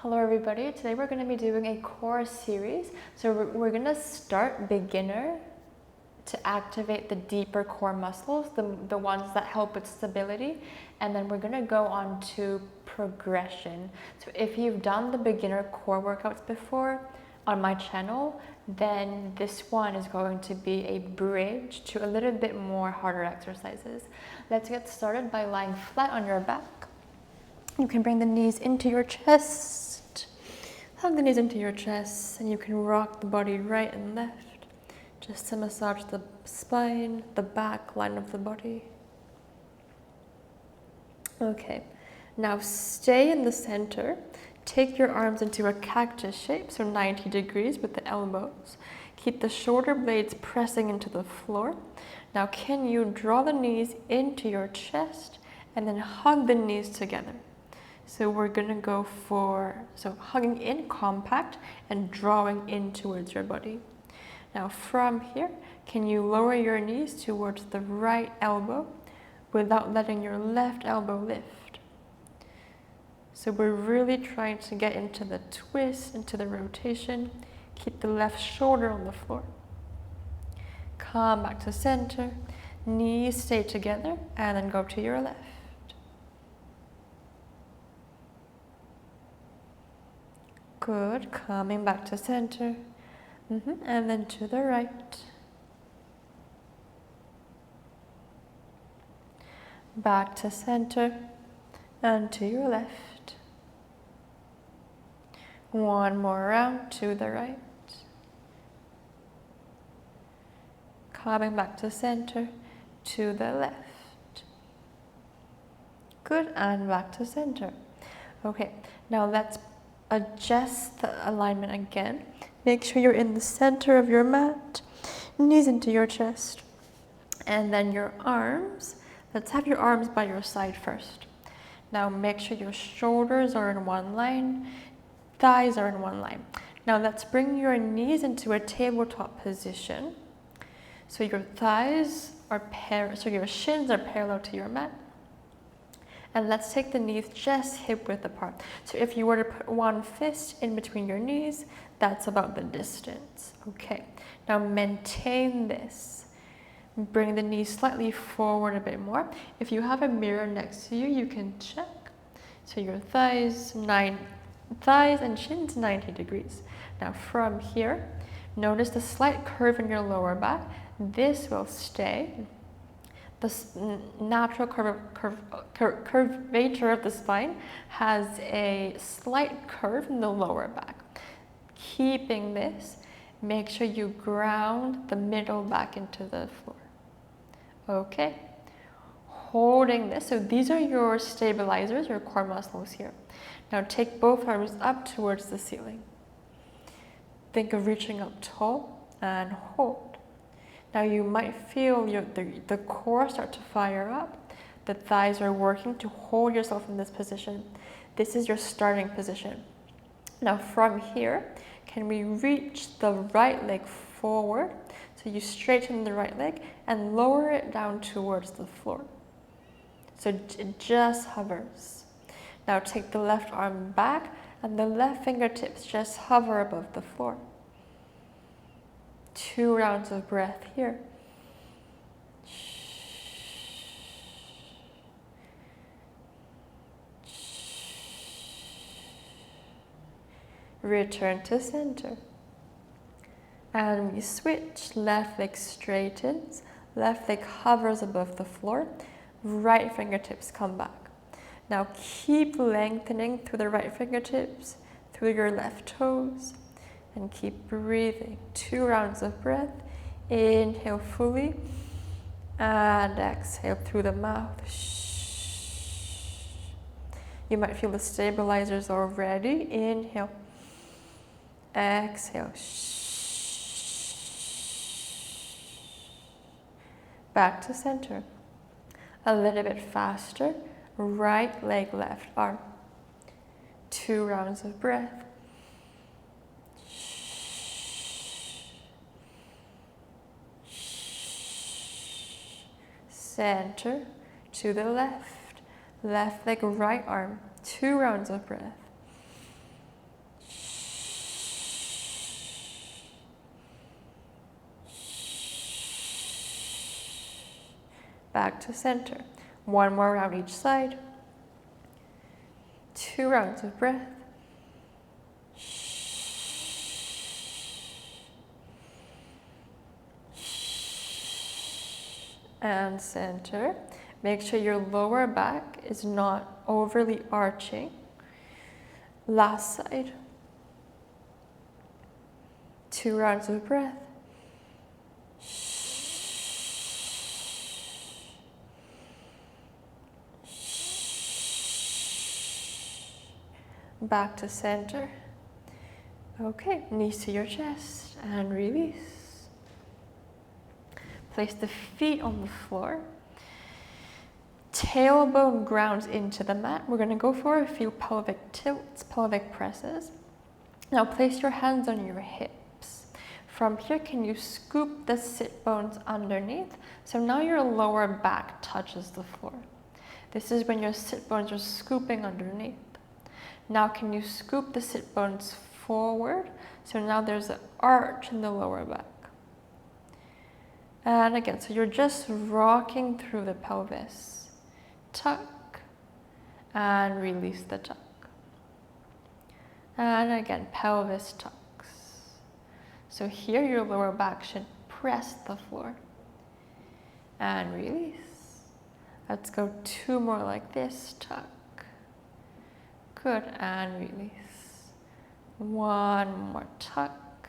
Hello everybody, today we're going to be doing a core series. So we're going to start beginner to activate the deeper core muscles, the ones that help with stability, and then we're going to go on to progression. So if you've done the beginner core workouts before on my channel, then this one is going to be a bridge to a little bit more harder exercises. Let's get started by lying flat on your back. You can bring the knees into your chest, hug the knees into your chest, and you can rock the body right and left, just to massage the spine, the back line of the body. Okay, now stay in the center. Take your arms into a cactus shape, so 90 degrees with the elbows. Keep the shoulder blades pressing into the floor. Now can you draw the knees into your chest and then hug the knees together? So we're gonna go for, hugging in compact and drawing in towards your body. Now from here, can you lower your knees towards the right elbow without letting your left elbow lift? So we're really trying to get into the twist, into the rotation. Keep the left shoulder on the floor. Come back to center, knees stay together, and then go to your left. Good, coming back to center, and then to the right. Back to center, and to your left. One more round to the right. Coming back to center, to the left. Good, and back to center. Okay, now let's adjust the alignment again. Make sure you're in the center of your mat, knees into your chest, and then your arms. Let's have your arms by your side first. Now make sure your shoulders are in one line, thighs are in one line. Now let's bring your knees into a tabletop position. So your thighs are your shins are parallel to your mat. And let's take the knees just hip width apart. So if you were to put one fist in between your knees, that's about the distance. Okay, now maintain this. Bring the knees slightly forward a bit more. If you have a mirror next to you, you can check. So your thighs and shins 90 degrees. Now from here, notice the slight curve in your lower back. This will stay. The natural curvature of the spine has a slight curve in the lower back. Keeping this, make sure you ground the middle back into the floor. Okay, holding this. So these are your stabilizers, your core muscles here. Now take both arms up towards the ceiling. Think of reaching up tall and hold. Now you might feel the core start to fire up. The thighs are working to hold yourself in this position. This is your starting position. Now from here, can we reach the right leg forward? So you straighten the right leg and lower it down towards the floor. So it just hovers. Now take the left arm back and the left fingertips just hover above the floor. 2 rounds of breath here. Return to center. And we switch. Left leg straightens. Left leg hovers above the floor. Right fingertips come back. Now keep lengthening through the right fingertips, through your left toes. And keep breathing. 2 rounds of breath. Inhale fully and exhale through the mouth. You might feel the stabilizers already. Inhale, exhale. Back to center. A little bit faster. Right leg, left arm. 2 rounds of breath. Center to the left, left leg, right arm, 2 rounds of breath. back to center. One more round each side. 2 rounds of breath. And center. Make sure your lower back is not overly arching. Last side. 2 rounds of breath. Back to center. Okay, knees to your chest and release. Place the feet on the floor. Tailbone grounds into the mat. We're going to go for a few pelvic tilts, pelvic presses. Now place your hands on your hips. From here, can you scoop the sit bones underneath? So now your lower back touches the floor. This is when your sit bones are scooping underneath. Now can you scoop the sit bones forward? So now there's an arch in the lower back. And again, so you're just rocking through the pelvis. Tuck and release the tuck. And again, pelvis tucks. So here your lower back should press the floor. And release. Let's go 2 more like this, tuck. Good, and release. 1 more tuck.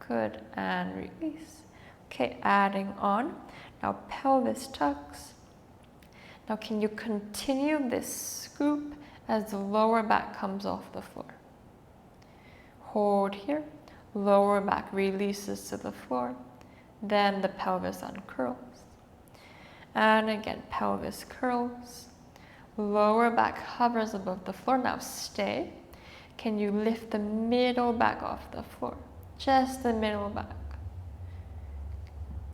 Good, and release. Okay, adding on. Now pelvis tucks. Now can you continue this scoop as the lower back comes off the floor? Hold here. Lower back releases to the floor. Then the pelvis uncurls. And again, pelvis curls. Lower back hovers above the floor. Now stay. Can you lift the middle back off the floor? Just the middle back.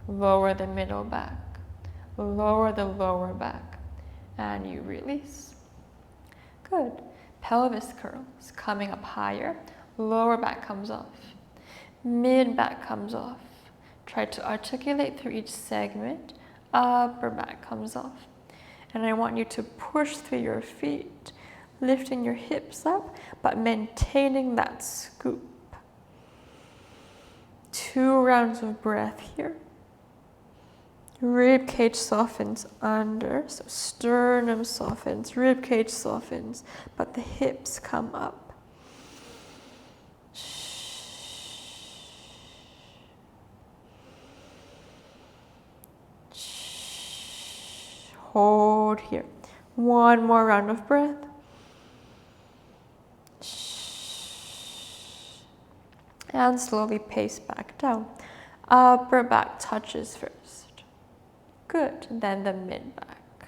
Lower the middle back. Lower the lower back. And you release. Good. Pelvis curls. Coming up higher. Lower back comes off. Mid back comes off. Try to articulate through each segment. Upper back comes off. And I want you to push through your feet, lifting your hips up, but maintaining that scoop. 2 rounds of breath here. Rib cage softens under, so sternum softens, rib cage softens, but the hips come up. Hold here. 1 more round of breath. And slowly pace back down. Upper back touches first. Good. Then the mid back.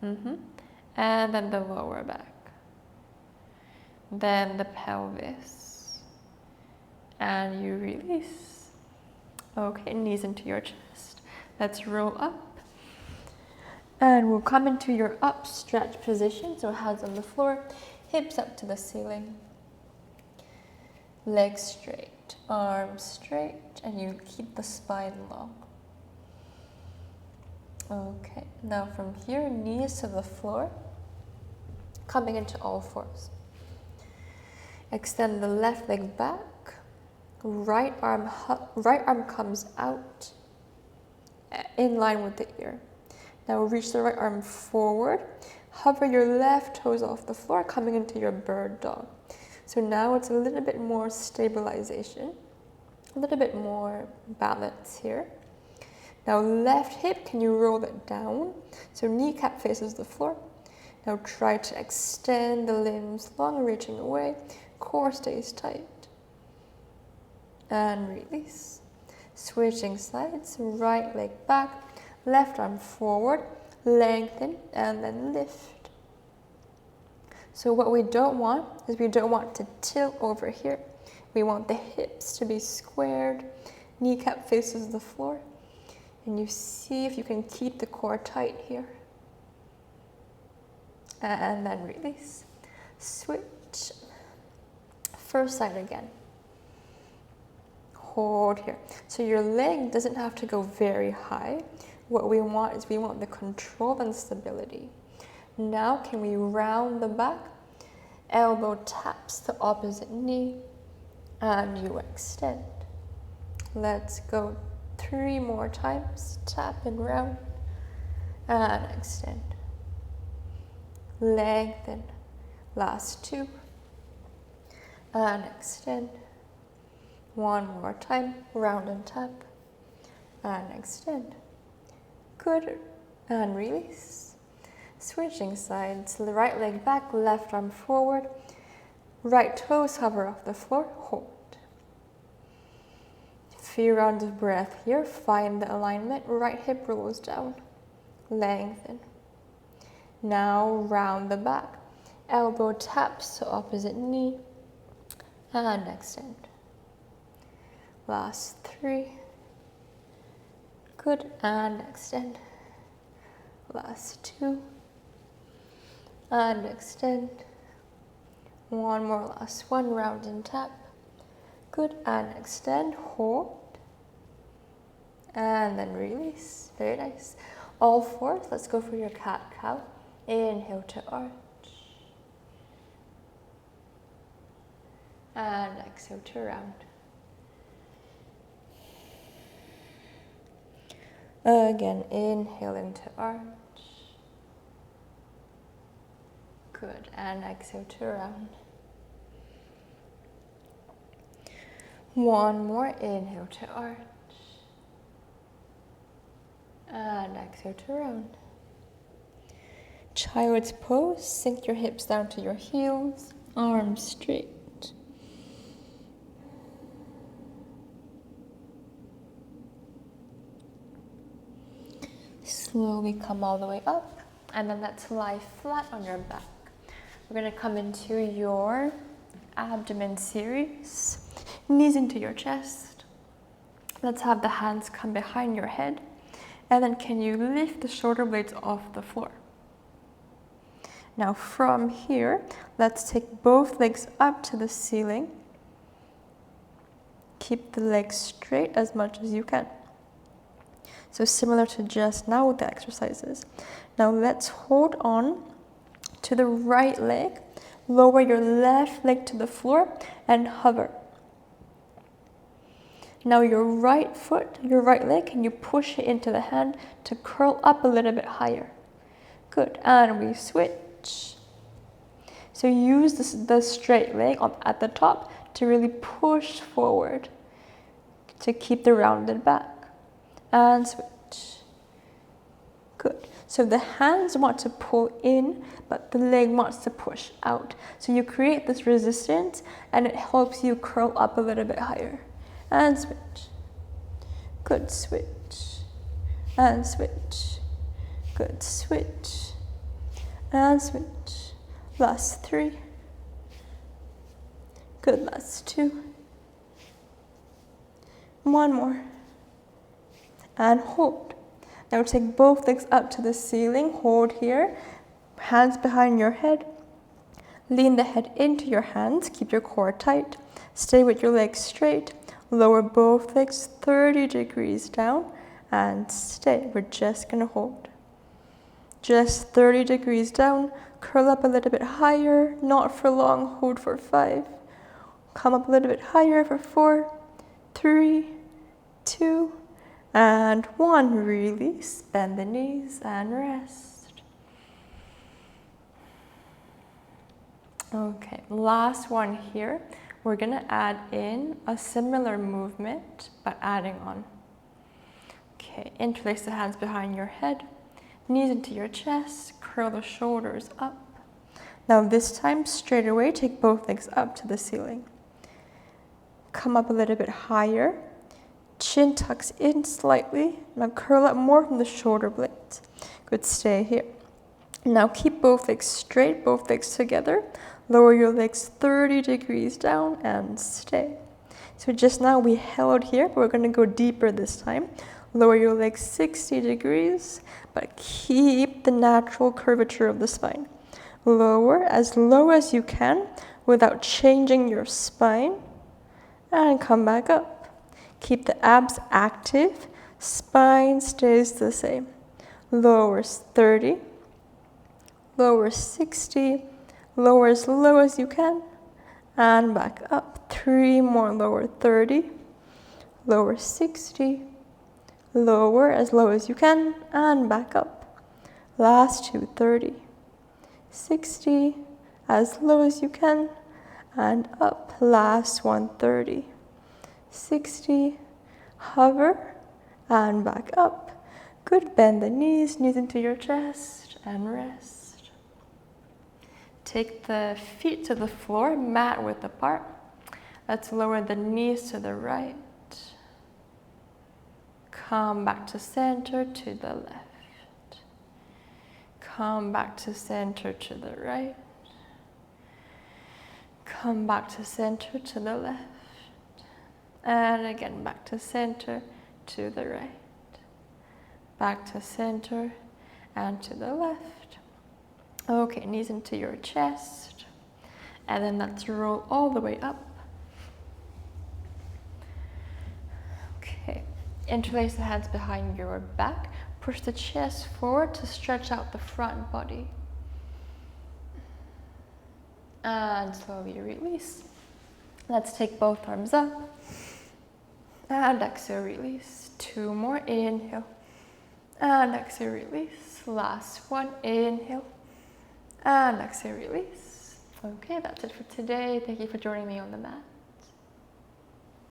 And then the lower back. Then the pelvis. And you release. Okay, knees into your chest. Let's roll up. And we'll come into your up stretch position. So hands on the floor, hips up to the ceiling. Legs straight, arms straight, and you keep the spine long. Okay, now from here, knees to the floor, coming into all fours. Extend the left leg back. Right arm comes out in line with the ear. Now reach the right arm forward. Hover your left toes off the floor, coming into your bird dog. So now it's a little bit more stabilization, a little bit more balance here. Now left hip, can you roll it down? So kneecap faces the floor. Now try to extend the limbs long, reaching away. Core stays tight. And release. Switching sides, right leg back, left arm forward, lengthen, and then lift. So what we don't want is we don't want to tilt over here. We want the hips to be squared, kneecap faces the floor, and you see if you can keep the core tight here. And then release. Switch. First side again. Hold here. So your leg doesn't have to go very high. What we want is we want the control and stability. Now can we round the back? Elbow taps the opposite knee and you extend. Let's go 3 more times. Tap and round and extend. Lengthen. Last 2 and extend. 1 more time. Round and tap and extend. Good. And release. Switching sides. The right leg back, left arm forward. Right toes hover off the floor. Hold. Few rounds of breath here. Find the alignment. Right hip rolls down. Lengthen. Now round the back. Elbow taps to opposite knee. And extend. Last 3. Good. And extend. Last 2. And extend. 1 more, last 1. Round and tap. Good. And extend. Hold. And then release. Very nice. All 4s. Let's go for your cat-cow. Inhale to arch. And exhale to round. Again, inhale into arch. Good. And exhale to round. 1 more. Inhale to arch. And exhale to round. Child's pose. Sink your hips down to your heels. Arms straight. Slowly come all the way up. And then let's lie flat on your back. We're going to come into your abdomen series. Knees into your chest. Let's have the hands come behind your head. And then can you lift the shoulder blades off the floor? Now from here, let's take both legs up to the ceiling. Keep the legs straight as much as you can. So similar to just now with the exercises. Now let's hold on to the right leg. Lower your left leg to the floor and hover. Now your right foot, your right leg, can you push it into the hand to curl up a little bit higher? Good. And we switch. So use the straight leg at the top to really push forward to keep the rounded back. And switch. Good. So the hands want to pull in, but the leg wants to push out. So you create this resistance and it helps you curl up a little bit higher. And switch. Good. Switch. And switch. Good. Switch. And switch. Last 3. Good. Last 2. 1 more. And hold. Now take both legs up to the ceiling. Hold here. Hands behind your head. Lean the head into your hands. Keep your core tight. Stay with your legs straight. Lower both legs 30 degrees down and stay. We're just going to hold. Just 30 degrees down. Curl up a little bit higher. Not for long. Hold for 5. Come up a little bit higher for 4, 3, 2, and 1. Release. Bend the knees and rest. Okay, last one here. We're going to add in a similar movement, but adding on. Okay, interlace the hands behind your head, knees into your chest, curl the shoulders up. Now this time, straight away, take both legs up to the ceiling. Come up a little bit higher. Chin tucks in slightly. Now curl up more from the shoulder blades. Good, stay here. Now keep both legs straight, both legs together. Lower your legs 30 degrees down and stay. So just now we held here, but we're going to go deeper this time. Lower your legs 60 degrees, but keep the natural curvature of the spine. Lower as low as you can without changing your spine. And come back up. Keep the abs active. Spine stays the same. Lowers 30, lower 60, lower as low as you can, and back up. 3 more, lower 30, lower 60, lower as low as you can, and back up. Last 2, 30, 60, as low as you can, and up. Last 1, 30, 60, hover, and back up. Good, bend the knees into your chest, and rest. Take the feet to the floor, mat width apart. Let's lower the knees to the right. Come back to center to the left. Come back to center to the right. Come back to center to the left. And again, back to center to the right. Back to center and to the left. Okay, knees into your chest. And then let's roll all the way up. Okay, interlace the hands behind your back. Push the chest forward to stretch out the front body. And slowly release. Let's take both arms up. And exhale, release. 2 more, inhale. And exhale, release. Last one, inhale. And exhale, release. Okay, that's it for today. Thank you for joining me on the mat.